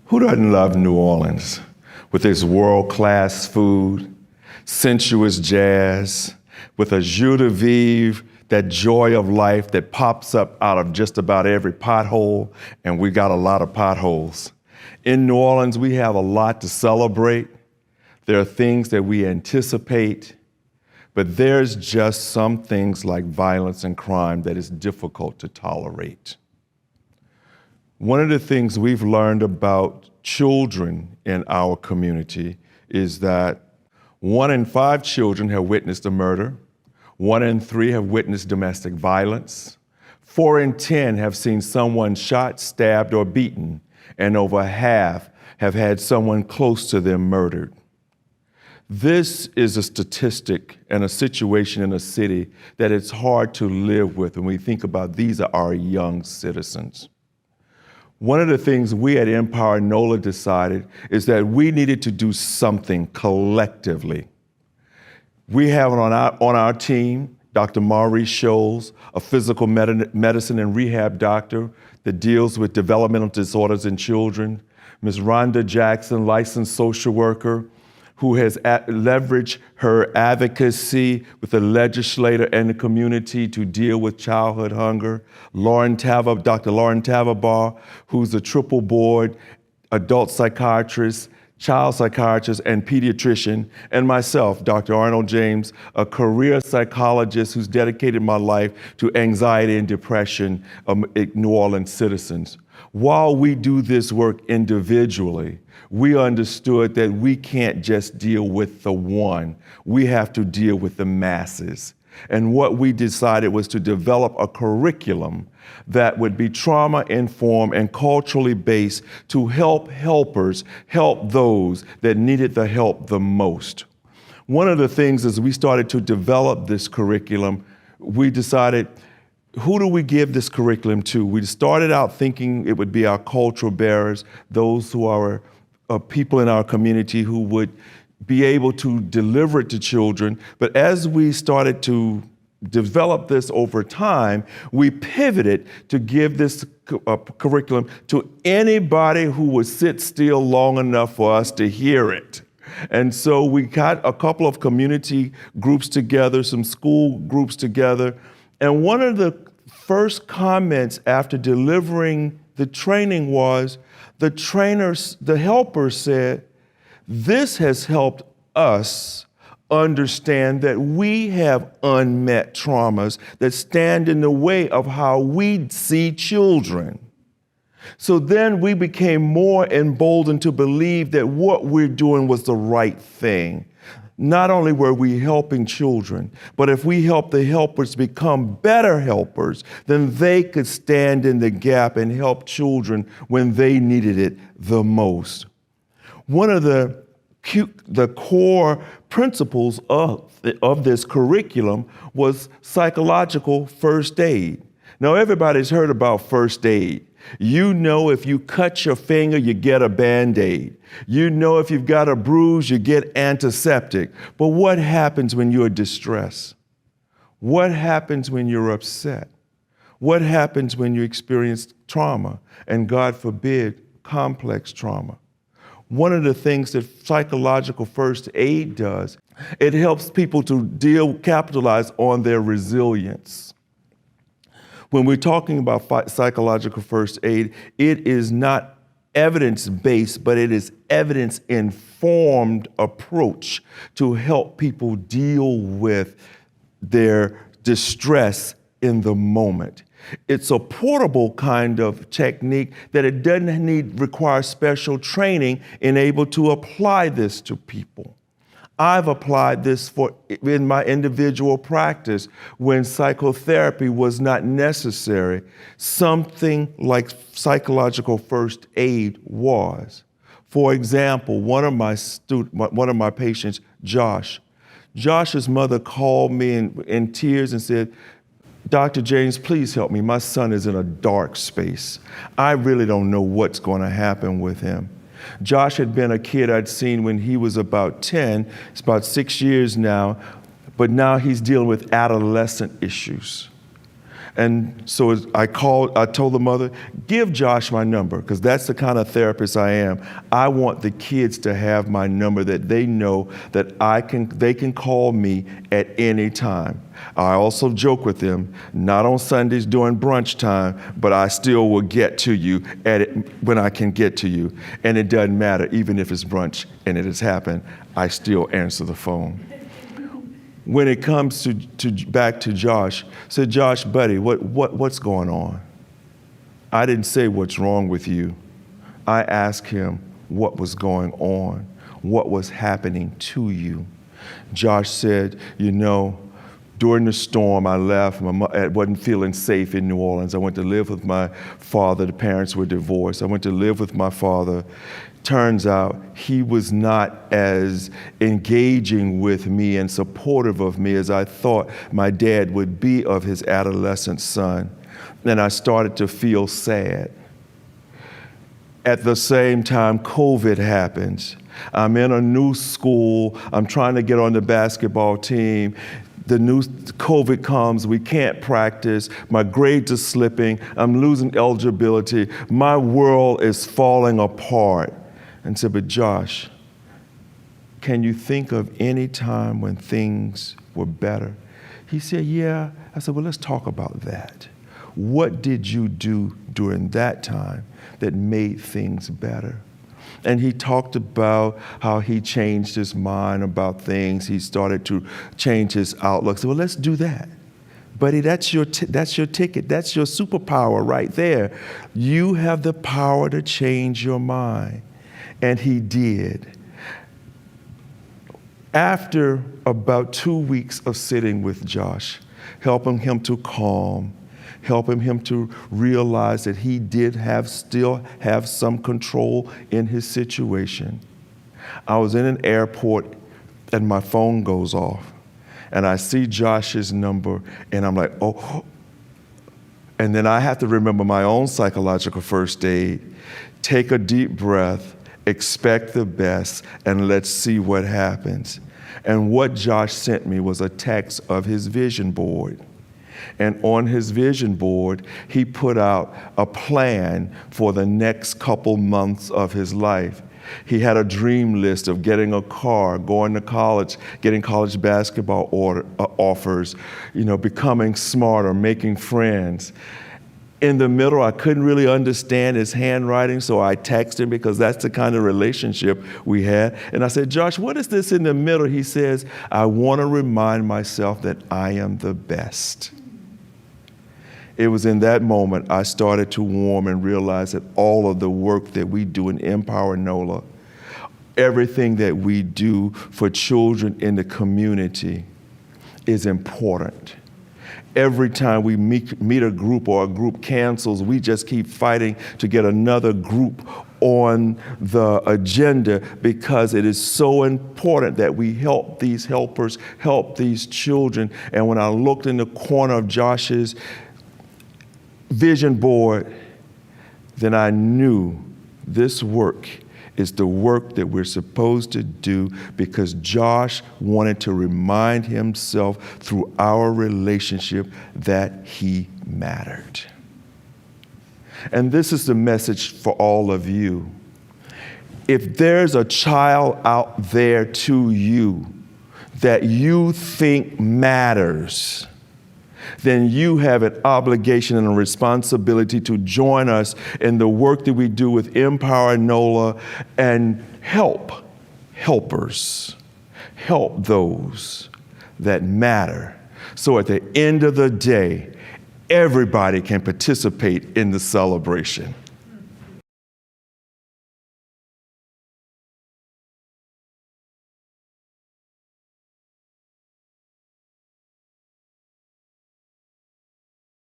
Who doesn't love New Orleans with its world-class food, sensuous jazz, with a joie de vivre, that joy of life that pops up out of just about every pothole, and we got a lot of potholes. In New Orleans, we have a lot to celebrate. There are things that we anticipate, but there's just some things like violence and crime that is difficult to tolerate. One of the things we've learned about children in our community is that 1 in 5 children have witnessed a murder, 1 in 3 have witnessed domestic violence, 4 in 10 have seen someone shot, stabbed, or beaten, and over half have had someone close to them murdered. This is a statistic and a situation in a city that it's hard to live with when we think about these are our young citizens. One of the things we at emPOWER NOLA decided is that we needed to do something collectively. We have on our team Dr. Maurice Scholes, a physical medicine and rehab doctor that deals with developmental disorders in children, Ms. Rhonda Jackson, licensed social worker, who has leveraged her advocacy with the legislator and the community to deal with childhood hunger. Dr. Lauren Tavabar, who's a triple board adult psychiatrist, child psychiatrist, and pediatrician, and myself, Dr. Arnold James, a career psychologist who's dedicated my life to anxiety and depression of New Orleans citizens. While we do this work individually, we understood that we can't just deal with the one. We have to deal with the masses. And what we decided was to develop a curriculum that would be trauma-informed and culturally based to help helpers help those that needed the help the most. One of the things as we started to develop this curriculum, we decided, who do we give this curriculum to? We started out thinking it would be our cultural bearers, those who are people in our community who would be able to deliver it to children. But as we started to develop this over time, we pivoted to give this curriculum to anybody who would sit still long enough for us to hear it. And so we got a couple of community groups together, some school groups together, and one of the first comments after delivering the training was, the helper said, "This has helped us understand that we have unmet traumas that stand in the way of how we see children." So then we became more emboldened to believe that what we're doing was the right thing. Not only were we helping children, but if we help the helpers become better helpers, then they could stand in the gap and help children when they needed it the most. One of the core principles of this curriculum was psychological first aid. Now, everybody's heard about first aid. You know if you cut your finger, you get a Band-Aid. You know if you've got a bruise, you get antiseptic. But what happens when you're distressed? What happens when you're upset? What happens when you experience trauma, and God forbid, complex trauma? One of the things that psychological first aid does, it helps people to capitalize on their resilience. When we're talking about psychological first aid, it is not evidence-based, but it is evidence-informed approach to help people deal with their distress in the moment. It's a portable kind of technique that it doesn't require special training in able to apply this to people. I've applied this in my individual practice when psychotherapy was not necessary. Something like psychological first aid was. For example, one of my patients, Josh's mother called me in tears and said, "Dr. James, please help me. My son is in a dark space. I really don't know what's going to happen with him." Josh had been a kid I'd seen when he was about 10. It's about 6 years now, but now he's dealing with adolescent issues. And so I told the mother, give Josh my number, because that's the kind of therapist I am. I want the kids to have my number, that they know that they can call me at any time. I also joke with them, not on Sundays during brunch time, but I still will get to you when I can get to you. And it doesn't matter, even if it's brunch and it has happened, I still answer the phone. When it comes to back to Josh, I said, Josh, buddy, what's going on? I didn't say what's wrong with you. I asked him what was going on, what was happening to you. Josh said, during the storm, I left. I wasn't feeling safe in New Orleans. I went to live with my father. The parents were divorced. I went to live with my father. Turns out he was not as engaging with me and supportive of me as I thought my dad would be of his adolescent son. And I started to feel sad. At the same time, COVID happens. I'm in a new school. I'm trying to get on the basketball team. The new COVID comes, we can't practice, my grades are slipping, I'm losing eligibility, my world is falling apart. And said, but Josh, can you think of any time when things were better? He said, yeah. I said, well, let's talk about that. What did you do during that time that made things better? And he talked about how he changed his mind about things. He started to change his outlook. So, well, let's do that. Buddy, that's your ticket. That's your superpower right there. You have the power to change your mind. And he did. After about 2 weeks of sitting with Josh, helping him to calm, helping him to realize that he did still have some control in his situation, I was in an airport and my phone goes off. And I see Josh's number and I'm like, oh. And then I have to remember my own psychological first aid. Take a deep breath. Expect the best, and let's see what happens. And what Josh sent me was a text of his vision board. And on his vision board, he put out a plan for the next couple months of his life. He had a dream list of getting a car, going to college, getting college basketball offers, becoming smarter, making friends. In the middle, I couldn't really understand his handwriting, so I texted him because that's the kind of relationship we had. And I said, Josh, what is this in the middle? He says, I want to remind myself that I am the best. It was in that moment I started to warm and realize that all of the work that we do in emPOWER NOLA, everything that we do for children in the community is important. Every time we meet a group or a group cancels, we just keep fighting to get another group on the agenda because it is so important that we help these helpers, help these children. And when I looked in the corner of Josh's vision board, then I knew this work is the work that we're supposed to do because Josh wanted to remind himself through our relationship that he mattered. And this is the message for all of you. If there's a child out there to you that you think matters, then you have an obligation and a responsibility to join us in the work that we do with emPOWER NOLA and help helpers, help those that matter. So at the end of the day, everybody can participate in the celebration.